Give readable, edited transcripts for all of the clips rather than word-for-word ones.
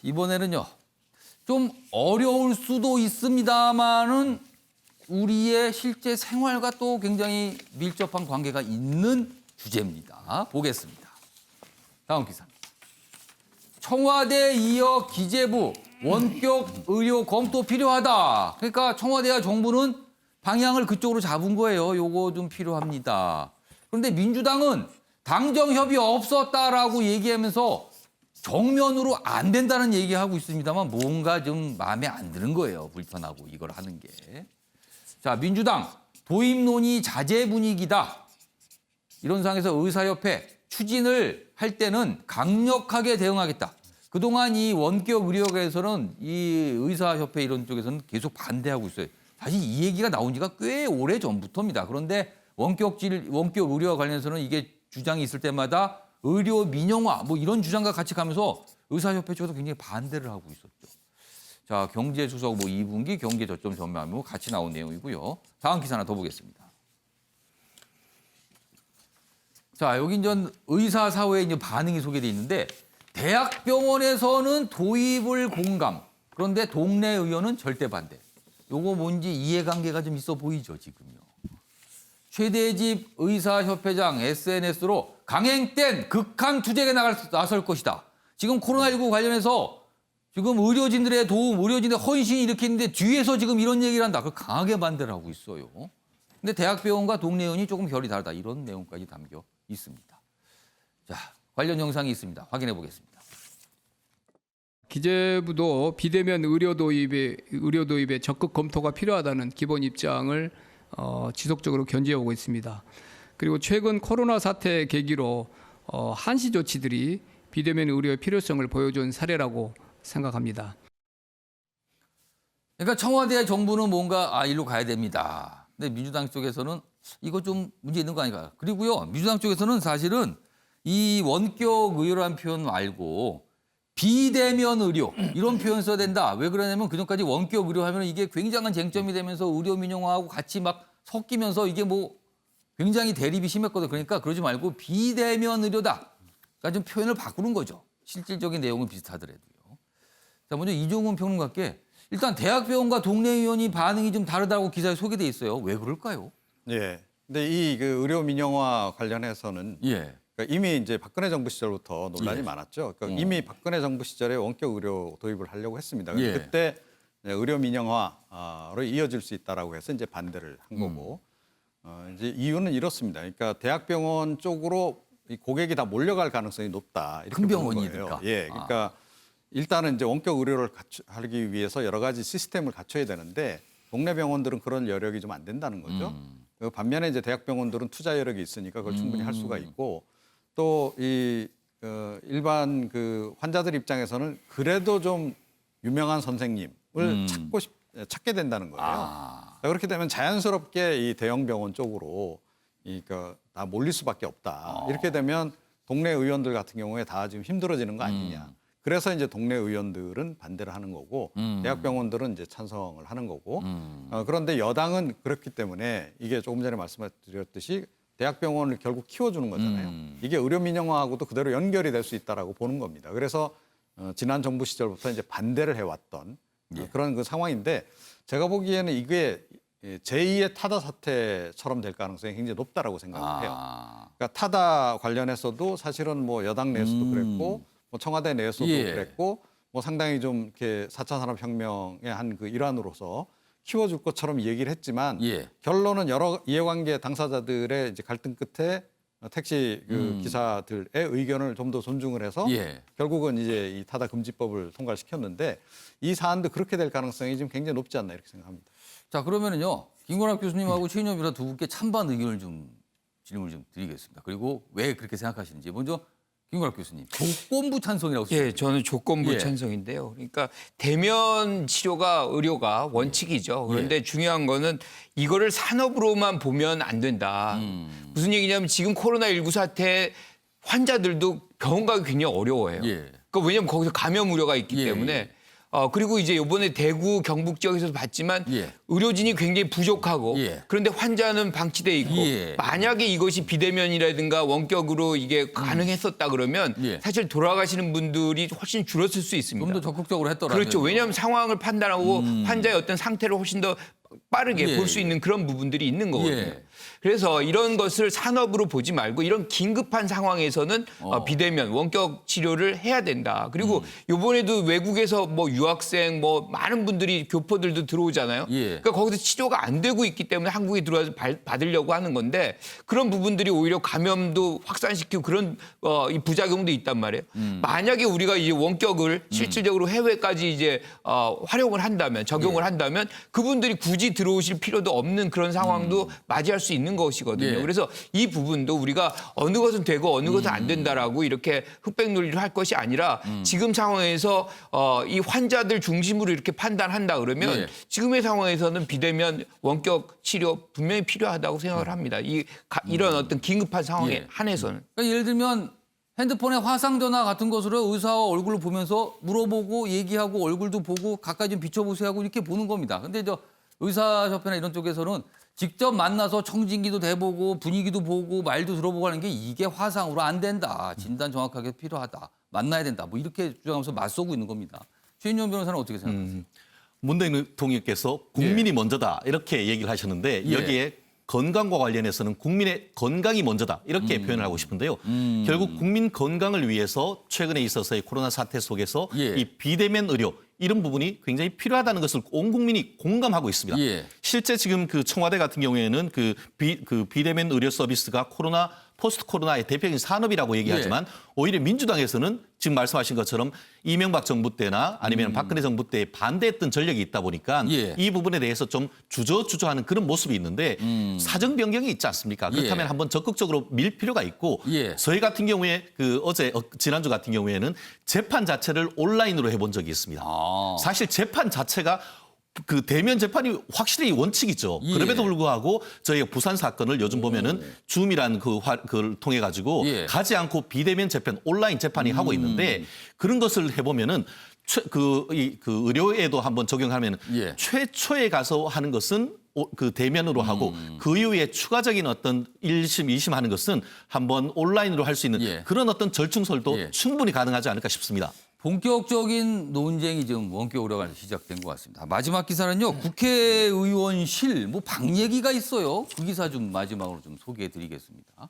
이번에는요. 좀 어려울 수도 있습니다만은 우리의 실제 생활과 또 굉장히 밀접한 관계가 있는 주제입니다. 보겠습니다. 다음 기사입니다. 청와대 이어 기재부 원격 의료 검토 필요하다. 그러니까 청와대와 정부는 방향을 그쪽으로 잡은 거예요. 요거 좀 필요합니다. 그런데 민주당은 당정협의 없었다라고 얘기하면서 정면으로 안 된다는 얘기하고 있습니다만 뭔가 좀 마음에 안 드는 거예요. 불편하고 이걸 하는 게. 자, 민주당 도입 논의 자제 분위기다. 이런 상황에서 의사협회 추진을 할 때는 강력하게 대응하겠다. 그동안 이 원격 의료계에서는 이 의사협회 이런 쪽에서는 계속 반대하고 있어요. 사실 이 얘기가 나온 지가 꽤 오래 전부터입니다. 그런데 원격 의료와 관련해서는 이게 주장이 있을 때마다 의료 민영화 뭐 이런 주장과 같이 가면서 의사협회 쪽에서 굉장히 반대를 하고 있었죠. 자, 경제수석 뭐 2분기 경제 저점 전망 같이 나온 내용이고요. 다음 기사 하나 더 보겠습니다. 자, 여기 이제 의사 사회의 이제 반응이 소개돼 있는데 대학병원에서는 도입을 공감. 그런데 동네 의원은 절대 반대. 요거 뭔지 이해관계가 좀 있어 보이죠, 지금요. 최대집 의사협회장 SNS로 강행된 극한 투쟁에 나설 것이다. 지금 코로나19 관련해서 지금 의료진들의 도움, 의료진의 헌신이 일으키는데 뒤에서 지금 이런 얘기를 한다. 그걸 강하게 반대를 하고 있어요. 근데 대학병원과 동네 의원이 조금 결이 다르다. 이런 내용까지 담겨 있습니다. 자, 관련 영상이 있습니다. 확인해 보겠습니다. 기재부도 비대면 의료 도입에 적극 검토가 필요하다는 기본 입장을 지속적으로 견지해오고 있습니다. 그리고 최근 코로나 사태 계기로 한시 조치들이 비대면 의료의 필요성을 보여준 사례라고 생각합니다. 그러니까 청와대 정부는 뭔가 일로 가야 됩니다. 근데 민주당 쪽에서는 이거 좀 문제 있는 거 아닌가. 그리고요, 민주당 쪽에서는 사실은 이 원격 의료라는 표현 말고 비대면 의료 이런 표현 써야 된다. 왜 그러냐면 그전까지 원격 의료 하면 이게 굉장한 쟁점이 되면서 의료 민영화하고 같이 막 섞이면서 이게 뭐 굉장히 대립이 심했거든요. 그러니까 그러지 말고 비대면 의료다. 그러니까 좀 표현을 바꾸는 거죠. 실질적인 내용은 비슷하더라도요. 자, 먼저 이종훈 평론가께 일단 대학병원과 동네 의원이 반응이 좀 다르다고 기사에 소개돼 있어요. 왜 그럴까요? 예. 근데 이 그 의료 민영화 관련해서는 예. 그러니까 이미 이제 박근혜 정부 시절부터 논란이 예. 많았죠. 그러니까 이미 박근혜 정부 시절에 원격 의료 도입을 하려고 했습니다. 근데 예. 그때 의료 민영화로 이어질 수 있다라고 해서 이제 반대를 한 거고 이제 이유는 이렇습니다. 그러니까 대학병원 쪽으로 이 고객이 다 몰려갈 가능성이 높다. 이렇게 큰 보는 병원이니까. 거예요. 예. 그러니까 일단은 이제 원격 의료를 하기 위해서 여러 가지 시스템을 갖춰야 되는데 동네 병원들은 그런 여력이 좀 안 된다는 거죠. 반면에 이제 대학병원들은 투자 여력이 있으니까 그걸 충분히 할 수가 있고 또 이 일반 그 환자들 입장에서는 그래도 좀 유명한 선생님을 찾게 된다는 거예요. 자, 그렇게 되면 자연스럽게 이 대형 병원 쪽으로 그러니까 다 몰릴 수밖에 없다. 이렇게 되면 동네 의원들 같은 경우에 다 지금 힘들어지는 거 아니냐. 그래서 이제 동네 의원들은 반대를 하는 거고 대학병원들은 이제 찬성을 하는 거고 그런데 여당은 그렇기 때문에 이게 조금 전에 말씀드렸듯이 대학병원을 결국 키워주는 거잖아요. 이게 의료 민영화하고도 그대로 연결이 될 수 있다라고 보는 겁니다. 그래서 지난 정부 시절부터 이제 반대를 해왔던 그런 그 상황인데 제가 보기에는 이게 제2의 타다 사태처럼 될 가능성이 굉장히 높다라고 생각을 해요. 그러니까 타다 관련해서도 사실은 뭐 여당 내에서도 그랬고 뭐 청와대 내에서도 그랬고 뭐 상당히 좀 이렇게 4차 산업혁명의 한 그 일환으로서 키워줄 것처럼 얘기를 했지만 결론은 여러 이해관계 당사자들의 이제 갈등 끝에 택시 그 기사들의 의견을 좀 더 존중을 해서 결국은 이제 이 타다 금지법을 통과를 시켰는데 이 사안도 그렇게 될 가능성이 지금 굉장히 높지 않나 이렇게 생각합니다. 자, 그러면은요. 김건학 교수님하고 최인영 변호사 두 분께 찬반 의견을 좀 질문을 좀 드리겠습니다. 그리고 왜 그렇게 생각하시는지 먼저 김건학 교수님. 조건부 찬성이라고 예, 저는 조건부 찬성인데요. 그러니까 대면 치료가 의료가 원칙이죠. 그런데 중요한 거는 이거를 산업으로만 보면 안 된다. 무슨 얘기냐면 지금 코로나19 사태 환자들도 병원 가기 굉장히 어려워해요. 그러니까 왜냐하면 거기서 감염 우려가 있기 때문에 그리고 이제 이번에 대구 경북 지역에서도 봤지만 예. 의료진이 굉장히 부족하고 예. 그런데 환자는 방치돼 있고 예. 만약에 이것이 비대면이라든가 원격으로 이게 가능했었다 그러면 예. 사실 돌아가시는 분들이 훨씬 줄었을 수 있습니다. 좀 더 적극적으로 했더라면. 그렇죠. 왜냐하면 상황을 판단하고 환자의 어떤 상태를 훨씬 더 빠르게 예, 볼 수 있는 그런 부분들이 있는 거거든요. 예. 그래서 이런 것을 산업으로 보지 말고 이런 긴급한 상황에서는 비대면 원격 치료를 해야 된다. 그리고 이번에도 외국에서 뭐 유학생 뭐 많은 분들이 교포들도 들어오잖아요. 예. 그러니까 거기서 치료가 안 되고 있기 때문에 한국에 들어와서 받으려고 하는 건데 그런 부분들이 오히려 감염도 확산시키고 그런 이 부작용도 있단 말이에요. 만약에 우리가 이제 원격을 실질적으로 해외까지 이제 활용을 한다면 적용을 예. 한다면 그분들이 굳이 들어오실 필요도 없는 그런 상황도 맞이할 수 있는 것이거든요. 예. 그래서 이 부분도 우리가 어느 것은 되고 어느 것은 안 된다라고 이렇게 흑백 논리를 할 것이 아니라 지금 상황에서 이 환자들 중심으로 이렇게 판단한다 그러면 예. 지금의 상황에서는 비대면 원격 치료 분명히 필요하다고 생각을 합니다. 이런 어떤 긴급한 상황에 예. 한해서는. 그러니까 예를 들면 핸드폰에 화상 전화 같은 것으로 의사와 얼굴을 보면서 물어보고 얘기하고 얼굴도 보고 가까이 좀 비춰보세요 하고 이렇게 보는 겁니다. 근데 의사협회나 이런 쪽에서는 직접 만나서 청진기도 대보고 분위기도 보고 말도 들어보고 하는 게 이게 화상으로 안 된다. 진단 정확하게 필요하다. 만나야 된다. 뭐 이렇게 주장하면서 맞서고 있는 겁니다. 최인영 변호사는 어떻게 생각하세요? 문 대통령께서 국민이 먼저다 이렇게 얘기를 하셨는데 예. 여기에 건강과 관련해서는 국민의 건강이 먼저다 이렇게 표현을 하고 싶은데요. 결국 국민 건강을 위해서 최근에 있어서의 코로나 사태 속에서 예. 이 비대면 의료 이런 부분이 굉장히 필요하다는 것을 온 국민이 공감하고 있습니다. 예. 실제 지금 그 청와대 같은 경우에는 그 비대면 의료 서비스가 포스트 코로나의 대표적인 산업이라고 얘기하지만 오히려 민주당에서는 지금 말씀하신 것처럼 이명박 정부 때나 아니면 박근혜 정부 때 반대했던 전력이 있다 보니까 예. 이 부분에 대해서 좀 주저주저하는 그런 모습이 있는데 사정 변경이 있지 않습니까? 그렇다면 예. 한번 적극적으로 밀 필요가 있고 예. 저희 같은 경우에 지난주 같은 경우에는 재판 자체를 온라인으로 해본 적이 있습니다. 아. 사실 재판 자체가 그 대면 재판이 확실히 원칙이죠. 예. 그럼에도 불구하고 저희가 부산 사건을 요즘 보면은 줌이라는 그걸 통해 가지고 예. 가지 않고 비대면 재판, 온라인 재판이 하고 있는데 그런 것을 해보면은 그 의료에도 한번 적용하면 예. 최초에 가서 하는 것은 그 대면으로 하고 그 이후에 추가적인 어떤 1심, 2심 하는 것은 한번 온라인으로 할 수 있는 예. 그런 어떤 절충설도 예. 충분히 가능하지 않을까 싶습니다. 본격적인 논쟁이 지금 원격 의료가 시작된 것 같습니다. 마지막 기사는요. 국회의원실 방 얘기가 있어요. 그 기사 좀 마지막으로 좀 소개해드리겠습니다.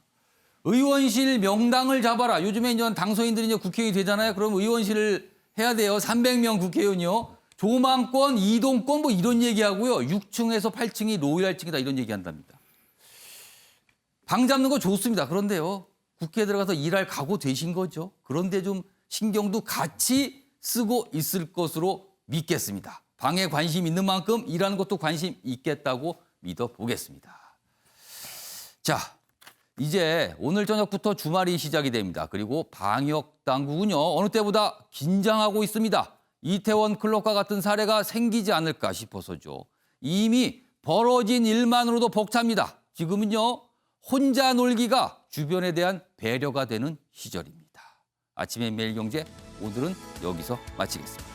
의원실 명당을 잡아라. 요즘에 이제 당선인들이 이제 국회의원이 되잖아요. 그럼 의원실을 해야 돼요. 300명 국회의원이요. 조망권, 이동권 이런 얘기하고요. 6층에서 8층이 로얄층이다 이런 얘기한답니다. 방 잡는 거 좋습니다. 그런데요. 국회에 들어가서 일할 각오 되신 거죠. 그런데 좀 신경도 같이 쓰고 있을 것으로 믿겠습니다. 방에 관심 있는 만큼 일하는 것도 관심 있겠다고 믿어보겠습니다. 자, 이제 오늘 저녁부터 주말이 시작이 됩니다. 그리고 방역 당국은요. 어느 때보다 긴장하고 있습니다. 이태원 클럽과 같은 사례가 생기지 않을까 싶어서죠. 이미 벌어진 일만으로도 벅찹니다. 지금은요. 혼자 놀기가 주변에 대한 배려가 되는 시절입니다. 아침의 매일경제 오늘은 여기서 마치겠습니다.